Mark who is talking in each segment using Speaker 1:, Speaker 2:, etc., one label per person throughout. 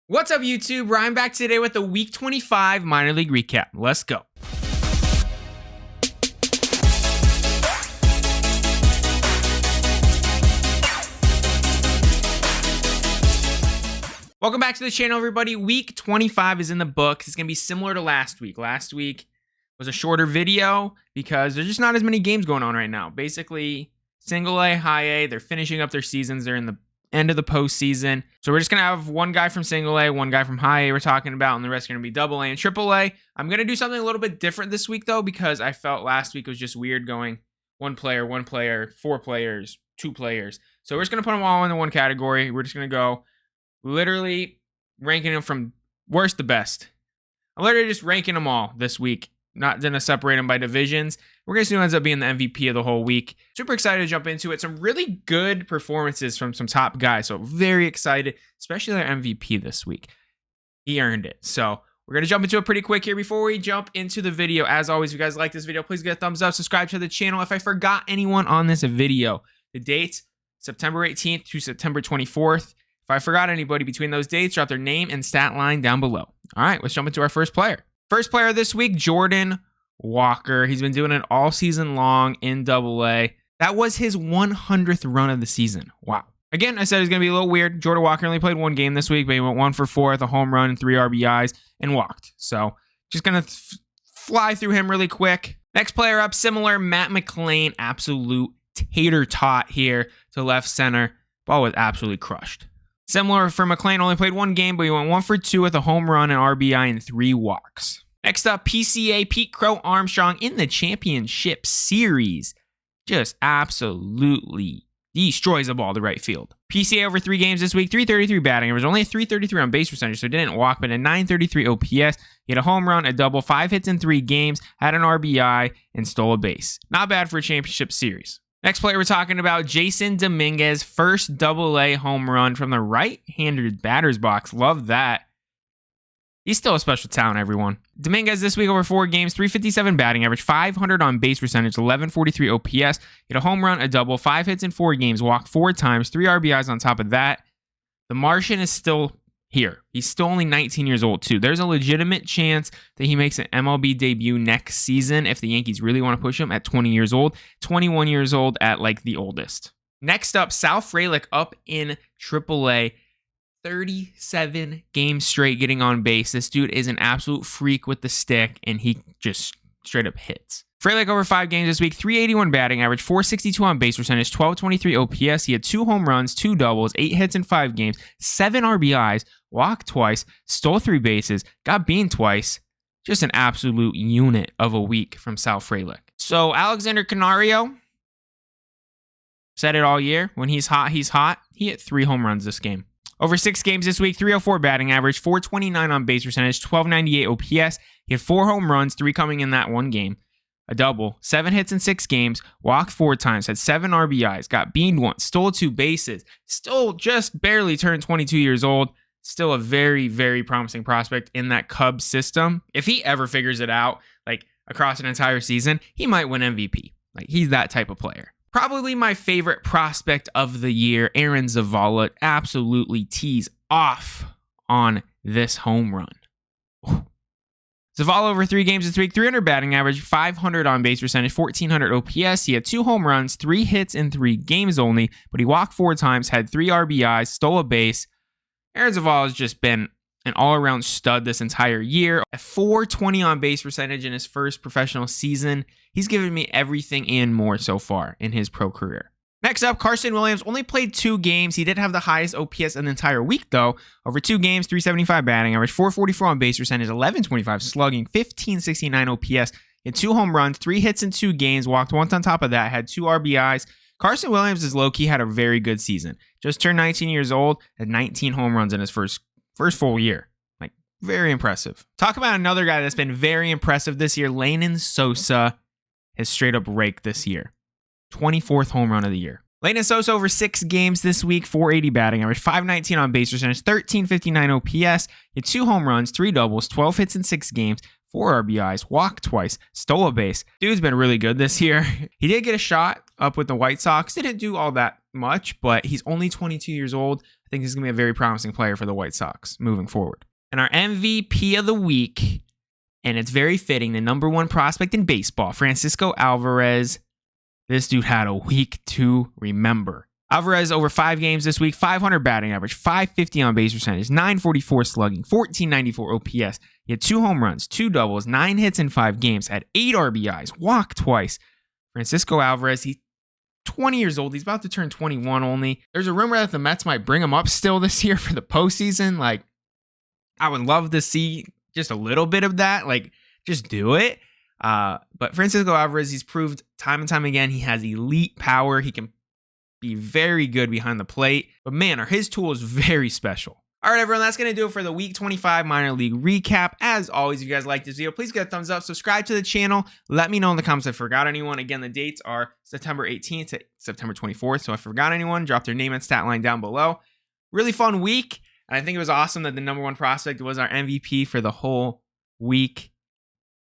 Speaker 1: What's up, YouTube? Ryan back today with the Week 25 Minor League Recap. Let's go. Welcome back to the channel, everybody. Week 25 is in the books. It's going to be similar to last week. Last week was a shorter video because there's just not as many games going on right now. Basically, single A, high A, they're finishing up their seasons. They're in the end of the postseason. So we're just going to have one guy from single A, one guy from high A we're talking about, and the rest are going to be double A and triple A. I'm going to do something a little bit different this week, though, because I felt last week was just weird going one player, four players, two players. So we're just going to put them all into one category. We're just going to go literally ranking them from worst to best. I'm literally just ranking them all this week. Not going to separate them by divisions. We're going to see who ends up being the MVP of the whole week. Super excited to jump into it. Some really good performances from some top guys. So very excited, especially their MVP this week. He earned it. So we're going to jump into it pretty quick here. Before we jump into the video, as always, if you guys like this video, please get a thumbs up, subscribe to the channel. If I forgot anyone on this video, the dates, September 18th to September 24th. If I forgot anybody between those dates, drop their name and stat line down below. All right, let's jump into our first player. First player this week, Jordan Walker. He's been doing it all season long in Double-A. That was his 100th run of the season. Wow. Again, I said it's going to be a little weird. Jordan Walker only played one game this week, but he went 1 for 4 with a home run and 3 RBIs and walked. So just going to fly through him really quick. Next player up, similar, Matt McLean. Absolute tater tot here to left center. Ball was absolutely crushed. Similar for McLean, only played one game, but he went 1 for 2 with a home run, an RBI, and 3 walks. Next up, PCA Pete Crow Armstrong in the championship series. Just absolutely destroys the ball to right field. PCA over 3 games this week, 333 batting average, only a 333 on base percentage, so he didn't walk, but a 933 OPS. He had a home run, a double, 5 hits in 3 games, had an RBI, and stole a base. Not bad for a championship series. Next player we're talking about, Jason Dominguez, first Double-A home run from the right-handed batter's box. Love that. He's still a special talent, everyone. Dominguez this week over 4 games, 357 batting average, 500 on base percentage, 1143 OPS. He had a home run, a double, 5 hits in 4 games, walked 4 times, 3 RBIs on top of that. The Martian is still here. He's still only 19 years old, too. There's a legitimate chance that he makes an MLB debut next season if the Yankees really want to push him at 20 years old, 21 years old at like the oldest. Next up, Sal Fralick up in AAA, 37 games straight getting on base. This dude is an absolute freak with the stick, and he just straight up hits. Fralick over 5 games this week, 381 batting average, 462 on base percentage, 1223 OPS. He had 2 home runs, 2 doubles, 8 hits in 5 games, 7 RBIs, walked twice, stole 3 bases, got beaned twice. Just an absolute unit of a week from Sal Fralick. So Alexander Canario, said it all year. When he's hot, he's hot. He hit 3 home runs this game. Over 6 games this week, 304 batting average, 429 on base percentage, 1298 OPS. He had 4 home runs, 3 coming in that one game. A double, 7 hits in 6 games, walked 4 times, had 7 RBIs, got beaned once, stole 2 bases, still just barely turned 22 years old. Still a very, very promising prospect in that Cubs system. If he ever figures it out, like across an entire season, he might win MVP. Like, he's that type of player. Probably my favorite prospect of the year, Aaron Zavala, absolutely tees off on this home run. Zavala over 3 games this week, 300 batting average, 500 on base percentage, 1400 OPS. He had 2 home runs, 3 hits in 3 games only, but he walked 4 times, had 3 RBIs, stole a base. Aaron Zavala has just been an all-around stud this entire year. At 420 on base percentage in his first professional season, he's given me everything and more so far in his pro career. Next up, Carson Williams only played 2 games. He did have the highest OPS in the entire week, though. Over 2 games, 375 batting average, 444 on base percentage, 1125 slugging, 1569 OPS. He had 2 home runs, 3 hits in 2 games, walked once on top of that, had 2 RBIs. Carson Williams is low-key had a very good season. Just turned 19 years old, had 19 home runs in his first full year. Like, very impressive. Talk about another guy that's been very impressive this year, Lenyn Sosa has straight up raked this year. 24th home run of the year. Lenyn Sosa over 6 games this week, 480 batting average, 519 on base percentage, 1359 OPS. He had 2 home runs, 3 doubles, 12 hits in 6 games, 4 RBIs, walked twice, stole a base. Dude's been really good this year. He did get a shot up with the White Sox. Didn't do all that much, but he's only 22 years old. I think he's going to be a very promising player for the White Sox moving forward. And our MVP of the week, and it's very fitting, the number one prospect in baseball, Francisco Alvarez. This dude had a week to remember. Alvarez over 5 games this week, 500 batting average, 550 on base percentage, 944 slugging, 1494 OPS. He had 2 home runs, 2 doubles, 9 hits in 5 games, had 8 RBIs, walked twice. Francisco Alvarez, he's 20 years old. He's about to turn 21 only. There's a rumor that the Mets might bring him up still this year for the postseason. Like, I would love to see just a little bit of that. Like, just do it. But Francisco Alvarez, he's proved time and time again he has elite power. He can be very good behind the plate. But man, his tool is very special. All right, everyone, that's going to do it for the Week 25 minor league recap. As always, if you guys like this video, please get a thumbs up, subscribe to the channel. Let me know in the comments if I forgot anyone. Again, the dates are September 18th to September 24th. So if I forgot anyone, drop their name and stat line down below. Really fun week. And I think it was awesome that the number one prospect was our MVP for the whole week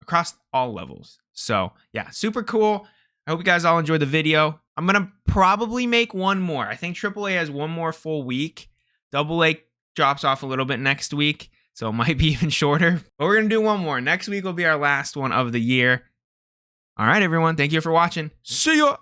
Speaker 1: across all levels. So yeah, super cool. I hope you guys all enjoyed the video. I'm going to probably make one more. I think AAA has one more full week. AA drops off a little bit next week, so it might be even shorter. But we're going to do one more. Next week will be our last one of the year. All right, everyone. Thank you for watching. See ya!